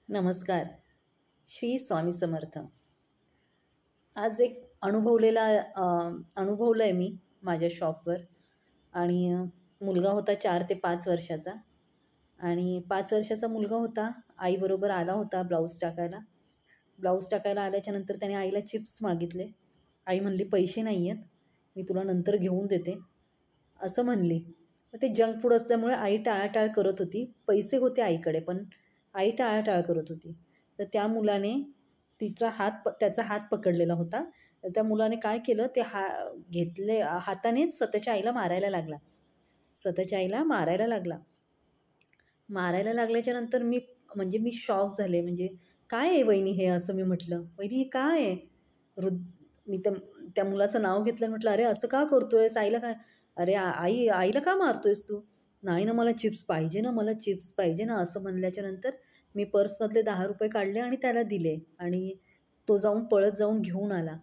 नमस्कार. श्री स्वामी समर्थ. आज एक अनुभवलं आहे मी माझ्या शॉपवर. आणि मुलगा होता 4 ते 5 वर्षाचा. आणि 5 वर्षाचा मुलगा होता, आईबरोबर आला होता ब्लाऊज टाकायला. ब्लाऊज टाकायला आल्याच्यानंतर त्याने आईला चिप्स मागितले. आई म्हणली, "पैसे नाही आहेत, मी तुला नंतर घेऊन देते," असं म्हणली. मग ते जंक फूड असल्यामुळे आई टाळाटाळ करत होती. पैसे होते आईकडे, पण आई टाळाटाळ करत होती. तर त्या मुलाने त्याचा हात पकडलेला होता. तर त्या मुलाने काय केलं, ते हातानेच स्वतःच्या आईला मारायला लागला. स्वतःच्या आईला मारायला लागला. मारायला लागल्याच्यानंतर मी शॉक झाले. म्हणजे "काय आहे वहिनी हे?" असं मी म्हटलं. "वहिनी हे काय आहे?" वृद्ध मी त्या मुलाचं नाव घेतलं आणि म्हटलं, "अरे असं का करतोयस? आईला काय?" "अरे आईला का मारतोयस तू?" "नाही ना, मला चिप्स पाहिजे ना, मला चिप्स पाहिजे ना," असं म्हणल्याच्यानंतर मी पर्समधले ₹10 काढले आणि त्याला दिले. आणि तो पळत जाऊन घेऊन आला.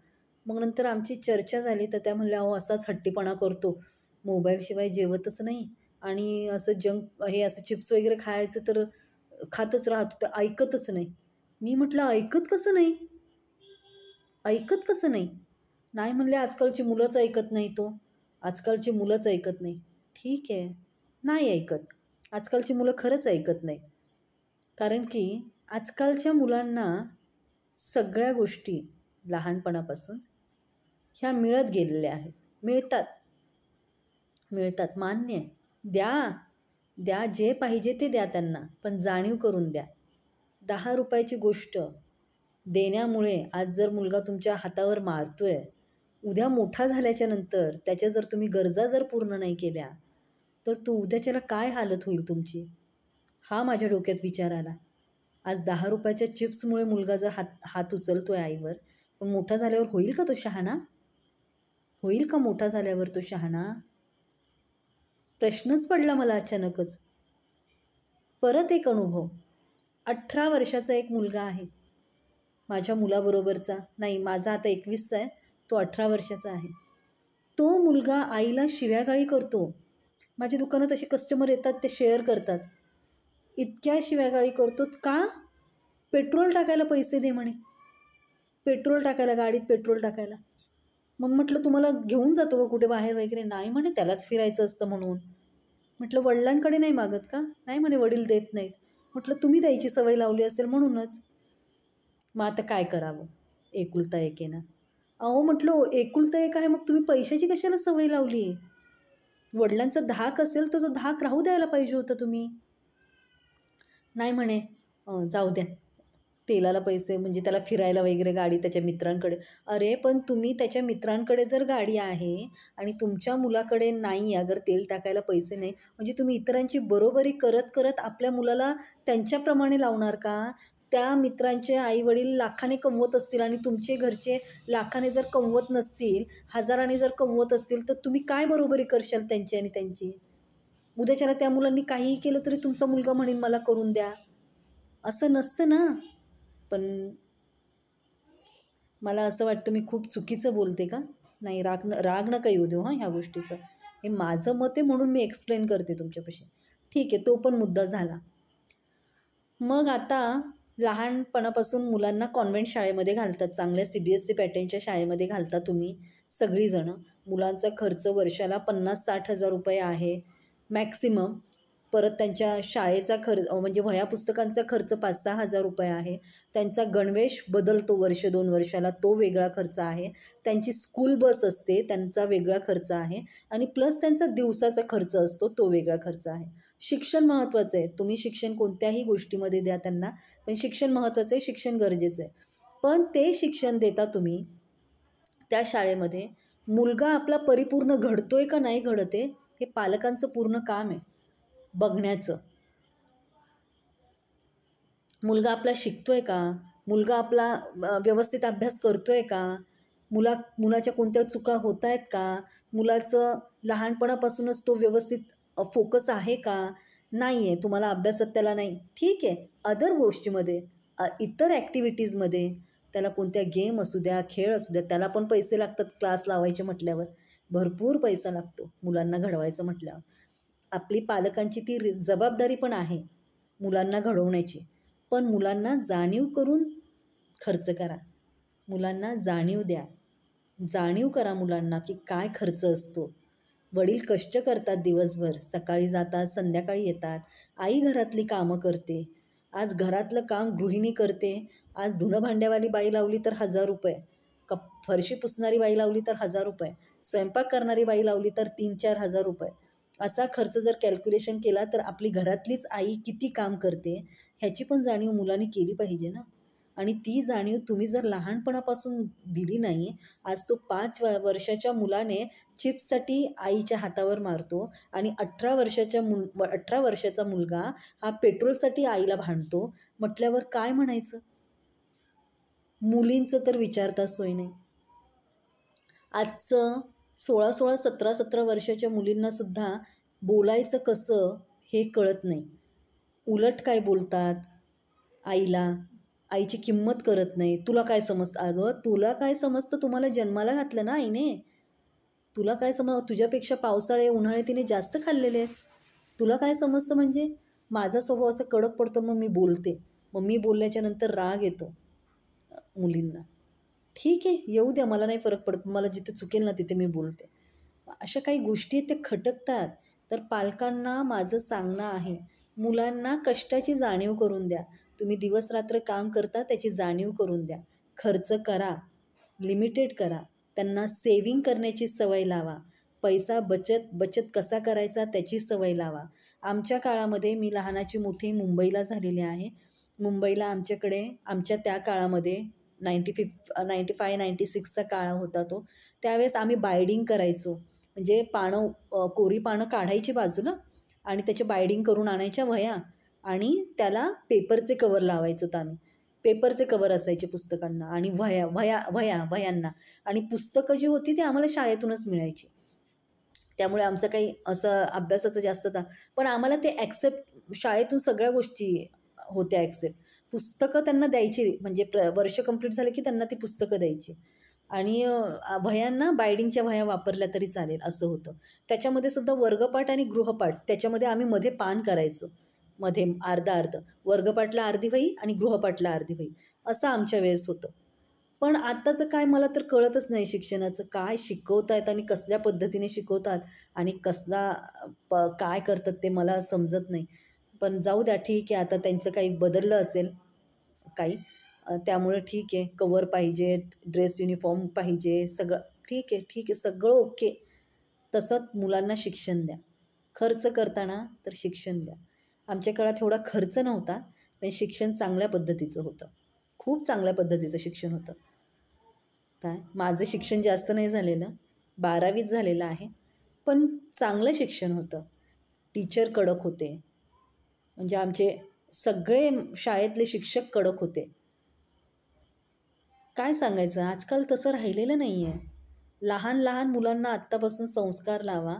मग नंतर आमची चर्चा झाली. तर त्या म्हणल्या, "अहो असाच हट्टीपणा करतो, मोबाईलशिवाय जेवतच नाही आणि असं चिप्स वगैरे खायचं तर खातच राहतो, तर ऐकतच नाही." मी म्हटलं, "ऐकत कसं नाही? ऐकत कसं नाही?" नाही म्हणले, "आजकालची मुलंच ऐकत नाही तो. आजकालची मुलंच ऐकत नाही." ठीक आहे, नाही ऐकत. आजकालची मुलं खरंच ऐकत नाही. कारण की आजकालच्या मुलांना सगळ्या गोष्टी लहानपणापासून ह्या मिळत गेलेल्या आहेत. मिळतात, मान्य आहे. द्या, जे पाहिजे ते द्या त्यांना, पण जाणीव करून द्या. ₹10ची गोष्ट देण्यामुळे आज जर मुलगा तुमच्या हातावर मारतोय, उद्या मोठा झाल्याच्या नंतर त्याच्या जर तुम्ही गरजा जर पूर्ण नाही केल्या, तर उद्याच्याला काय हालत होईल तुमची? हा माझ्या डोक्यात विचार आला. आज ₹10च्या चिप्समुळे मुलगा जर हात उचलतोय आईवर, पण मोठा झाल्यावर होईल का तो शहाणा? होईल का मोठा झाल्यावर तो शहाणा? प्रश्नच पडला मला अचानकच. परत एक अनुभव. 18 वर्षाचा एक मुलगा आहे माझ्या मुलाबरोबरचा. नाही, माझा आता 21चा आहे, तो 18 वर्षाचा आहे. तो मुलगा आईला शिव्यागाळी करतो. माझ्या दुकानात असे कस्टमर येतात, ते शेअर करतात. इतक्या शिव्यागाळी करतो. का? पेट्रोल टाकायला पैसे दे म्हणे. पेट्रोल टाकायला, गाडीत पेट्रोल टाकायला. मग म्हटलं, "तुम्हाला घेऊन जातो का कुठे बाहेर वगैरे?" "नाही म्हणे, त्यालाच फिरायचं असतं म्हणून." म्हटलं, "वडिलांकडे नाही मागत का?" "नाही म्हणे, वडील देत नाहीत." म्हटलं, "तुम्ही द्यायची सवय लावली असेल म्हणूनच." "मग आता काय करावं? एकुलता एक आहे ना." "अहो," म्हटलं, "एकुलता एक आहे, मग तुम्ही पैशाची कशाला सवय लावली? वडिलांचा धाक असेल तर तो धाक राहू द्यायला पाहिजे होता तुम्ही." "नाही म्हणे, जाऊ द्या, तेलाला पैसे म्हणजे त्याला फिरायला वगैरे गाडी त्याच्या मित्रांकडे." अरे पण तुम्ही त्याच्या मित्रांकडे जर गाडी आहे आणि तुमच्या मुलाकडे नाही, अगर तेल टाकायला पैसे नाही, म्हणजे तुम्ही इतरांची बरोबरी करत करत आपल्या मुलाला त्यांच्याप्रमाणे लावणार का? त्या मित्रांचे आईवडील लाखाने कमवत असतील आणि तुमचे घरचे लाखाने जर कमवत नसतील, हजाराने जर कमवत असतील, तर तुम्ही काय बरोबरी करशाल त्यांची आणि त्यांची? उद्याच्याला त्या मुलांनी काहीही केलं तरी तुमचा मुलगा म्हणेल, "मला करून द्या." असं नसतं ना. पण मला असं वाटतं, मी खूप चुकीचं बोलते का? नाही, राग नका येऊ देऊ हां ह्या गोष्टीचं. हे माझं मत आहे म्हणून मी एक्सप्लेन करते तुमच्यापाशी. ठीक आहे, तो पण मुद्दा झाला. मग आता लहानपणापासून मुलांना कॉन्व्हेंट शाळेमध्ये घालतात, चांगल्या CBSE पॅटर्नच्या शाळेमध्ये घालता तुम्ही सगळीजणं. मुलांचा खर्च वर्षाला 50-60 हजार आहे मॅक्सिमम. परत त्यांच्या शाळेचा म्हणजे वह्या पुस्तकांचा खर्च 5-6 हजार आहे. त्यांचा गणवेश बदलतो वर्ष 2 वर्षाला, तो वेगळा खर्च आहे. त्यांची स्कूल बस असते, त्यांचा वेगळा खर्च आहे. आणि प्लस त्यांचा दिवसाचा खर्च असतो, तो वेगळा खर्च आहे. शिक्षण महत्त्वाचं आहे. तुम्ही शिक्षण कोणत्याही गोष्टीमध्ये द्या त्यांना, पण शिक्षण महत्त्वाचं आहे, शिक्षण गरजेचं आहे. पण ते शिक्षण देता तुम्ही त्या शाळेमध्ये, मुलगा आपला परिपूर्ण घडतोय का नाही घडत आहे, हे पालकांचं पूर्ण काम आहे बघण्याचं. मुलगा आपला शिकतोय का? मुलगा आपला व्यवस्थित अभ्यास करतोय का? मुलाच्या कोणत्या चुका होत आहेत का? मुलाचं लहानपणापासूनच तो व्यवस्थित फोकस आहे का? नाही आहे, तुम्हाला अभ्यासात त्याला नाही, ठीक आहे. अदर गोष्टीमध्ये, इतर ॲक्टिव्हिटीजमध्ये त्याला कोणत्या गेम असू द्या, खेळ असू द्या, त्याला पण पैसे लागतात क्लास लावायचे म्हटल्यावर. भरपूर पैसा लागतो मुलांना घडवायचं म्हटल्यावर. आपली पालकांची ती जबाबदारी पण आहे मुलांना घडवण्याची. पण मुलांना जाणीव करून खर्च करा. मुलांना जाणीव द्या. जाणीव करा मुलांना की काय खर्च असतो. वडील कष्ट करतात दिवसभर, सकाळी जातात, संध्याकाळी येतात. आई घरातली कामं करते. आज घरातलं काम गृहिणी करते. आज धुणं भांड्यावाली बाई लावली तर ₹1000, फरशी पुसणारी बाई लावली तर ₹1000, स्वयंपाक करणारी बाई लावली तर ₹3,000-4,000. असा खर्च जर कॅल्क्युलेशन केला तर आपली घरातलीच आई किती काम करते ह्याची पण जाणीव मुलांनी केली पाहिजे ना. आणि ती जाणीव तुम्ही जर लहानपणापासून दिली नाही, आज तो 5 वर्षाच्या मुलाने चिप्ससाठी आईच्या हातावर मारतो आणि 18 वर्षाचा मुलगा हा पेट्रोलसाठी आईला भांडतो म्हटल्यावर काय म्हणायचं. मुलींचं तर विचारता सोय नाही. आजचं 16-16, 17-17 वर्षाच्या मुलींनासुद्धा बोलायचं कसं हे कळत नाही. उलट काय बोलतात आईला, आईची किंमत करत नाही. तुला काय समजतं? अगं तुला काय समजतं? तुम्हाला जन्माला घातलं ना आईने. तुला काय तुझ्यापेक्षा पावसाळे उन्हाळे तिने जास्त खाल्लेले आहेत. तुला काय समजतं म्हणजे? माझा स्वभाव असा कडक पडतो मग मी बोलते. मग मी बोलल्याच्या नंतर राग येतो मुलींना. ठीक आहे, येऊ द्या, मला नाही फरक पडत. मला जिथे चुकेल ना तिथे मी बोलते. अशा काही गोष्टी आहेत ते खटकतात. तर पालकांना माझं सांगणं आहे, मुलांना कष्टाची जाणीव करून द्या. तुम्ही दिवसरात्र काम करता त्याची जाणीव करून द्या. खर्च करा, लिमिटेड करा. त्यांना सेव्हिंग करण्याची सवय लावा. पैसा बचत कसा करायचा त्याची सवय लावा. आमच्या काळामध्ये मी लहानाची मोठी मुंबईला झालेली आहे. मुंबईला आमच्या त्या काळामध्ये 95-96चा काळ होता तो. त्यावेळेस आम्ही बायडिंग करायचो. म्हणजे कोरी पानं काढायची बाजूला आणि त्याची बायडिंग करून आणायच्या वह्या आणि त्याला पेपरचे कवर लावायचो आम्ही. पेपरचे कवर असायचे पुस्तकांना आणि वह्यांना आणि पुस्तकं जी होती ती आम्हाला शाळेतूनच मिळायची. त्यामुळे आमचं काही असं अभ्यासाचं जास्त पण आम्हाला ते शाळेतून सगळ्या गोष्टी होत्या ॲक्सेप्ट. पुस्तकं त्यांना द्यायची म्हणजे वर्ष कंप्लीट झालं की त्यांना ती पुस्तकं द्यायची आणि वह्यांना बायडिंगच्या वह्या वापरल्या तरी चालेल असं होतं. त्याच्यामध्ये सुद्धा वर्गपाठ आणि गृहपाठ त्याच्यामध्ये आम्ही मध्ये पान करायचो. मध्ये अर्ध वर्गपाठला अर्धी वही आणि गृहपाठला अर्धी वही असं आमच्या वेळेस होतं. पण आत्ताचं काय मला तर कळतच नाही शिक्षणाचं काय शिकवतायत आणि कसल्या पद्धतीने शिकवतात आणि काय करतात ते मला समजत नाही. पण जाऊ द्या, ठीक आहे, आता त्यांचं काही बदललं असेल काही, त्यामुळे ठीक आहे. कवर पाहिजेत, ड्रेस युनिफॉर्म पाहिजे, सगळं ठीक आहे, सगळं ओके. तसंच मुलांना शिक्षण द्या. खर्च करताना तर शिक्षण द्या. आमच्या काळात एवढा खर्च नव्हता, पण शिक्षण चांगल्या पद्धतीचं होतं. खूप चांगल्या पद्धतीचं शिक्षण होतं. माझं शिक्षण जास्त नाही झालेलं, 12वीच झालेलं आहे, पण चांगलं शिक्षण होतं. टीचर कडक होते. म्हणजे आमचे सगळे शाळेतले शिक्षक कडक होते. काय सांगायचं, आजकाल तसं राहिलेलं नाही आहे. लहान मुलांना आत्तापासून संस्कार लावा.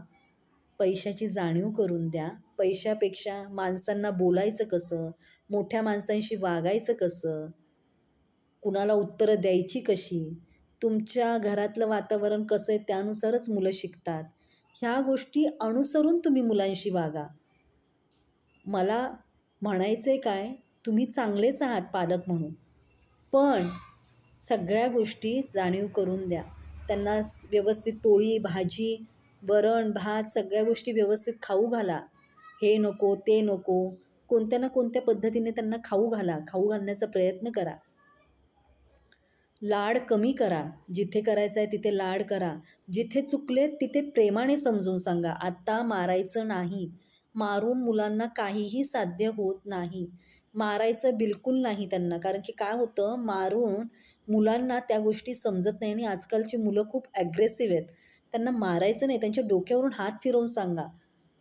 पैशाची जाणीव करून द्या. पैशापेक्षा माणसांना बोलायचं कसं, मोठ्या माणसांशी वागायचं कसं, कुणाला उत्तरं द्यायची कशी, तुमच्या घरातलं वातावरण कसं आहे त्यानुसारच मुलं शिकतात. ह्या गोष्टी अनुसरून तुम्ही मुलांशी वागा. मला म्हणायचं आहे काय, तुम्ही चांगलेच आहात पालक म्हणून, पण सगळ्या गोष्टी जाणीव करून द्या. त्यांना व्यवस्थित पोळी, भाजी, वरण, भात सगळ्या गोष्टी व्यवस्थित खाऊ घाला. हे नको, ते नको, कोणत्या ना कोणत्या पद्धतीने त्यांना खाऊ घालण्याचा प्रयत्न करा. लाड कमी करा. जिथे करायचं आहे तिथे लाड करा. जिथे चुकले तिथे प्रेमाने समजून सांगा. आत्ता मारायचं नाही. मारून मुलांना काहीही साध्य होत नाही. मारायचं बिलकुल नाही त्यांना, कारण की काय होतं, मारून मुलांना त्या गोष्टी समजत नाही आणि आजकालची मुलं खूप ॲग्रेसिव्ह आहेत. त्यांना मारायचं नाही, त्यांच्या डोक्यावरून हात फिरवून सांगा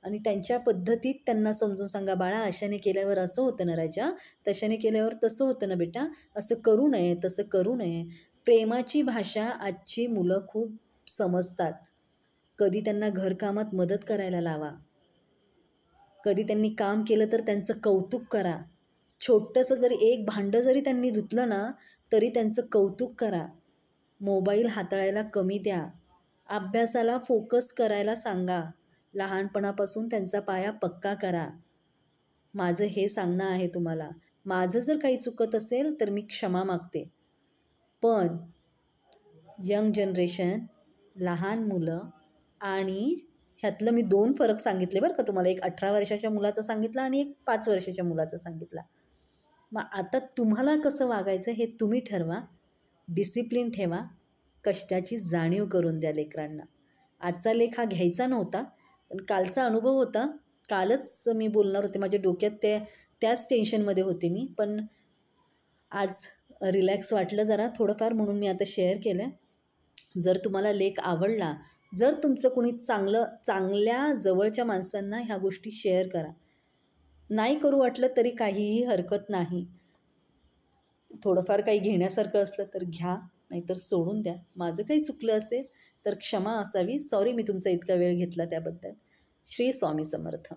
आणि त्यांच्या पद्धतीत त्यांना समजून सांगा, बाळा अशाने केल्यावर असं होतं ना राजा, तशाने केल्यावर तसं होतं ना बेटा, असं करू नये, तसं करू नये. प्रेमाची भाषा आजची मुलं खूप समजतात. कधी त्यांना घरकामात मदत करायला लावा. कधी त्यांनी काम केलं तर त्यांचं कौतुक करा. छोटंसं जरी एक भांडं जरी त्यांनी धुतलं ना तरी त्यांचं कौतुक करा. मोबाईल हाताळायला कमी द्या. अभ्यासाला फोकस करायला सांगा. लहानपणापासून त्यांचा पाया पक्का करा. माझं हे सांगणं आहे तुम्हाला. माझं जर काही चुकत असेल तर मी क्षमा मागते. पण यंग जनरेशन, लहान मुलं आणि ह्यातलं मी 2 फरक सांगितले बरं का तुम्हाला. एक 18 वर्षाच्या मुलाचा सांगितला आणि एक 5 वर्षाच्या मुलाचा सांगितला. मग आता तुम्हाला कसं वागायचं हे तुम्ही ठरवा. डिसिप्लिन ठेवा. कष्टाची जाणीव करून द्या लेकरांना. आजचा लेख हा घ्यायचा नव्हता, पण कालचा अनुभव होता. कालच मी बोलणार होते. माझ्या डोक्यात त्याच टेन्शनमध्ये होते मी. पण आज रिलॅक्स वाटलं जरा थोडंफार, म्हणून मी आता शेअर केलं. जर तुम्हाला लेख आवडला, जर तुमचं कोणी चांगल्या जवळच्या माणसांना ह्या गोष्टी शेअर करा. नाही करू वाटलं तरी काहीही हरकत नाही. थोडंफार काही घेण्यासारखं असलं तर घ्या, नाहीतर सोडून द्या. माझं काही चुकलं असेल तर क्षमा असावी. सॉरी मी तुमचा इतका वेळ घेतला त्याबद्दल. श्री स्वामी समर्थ.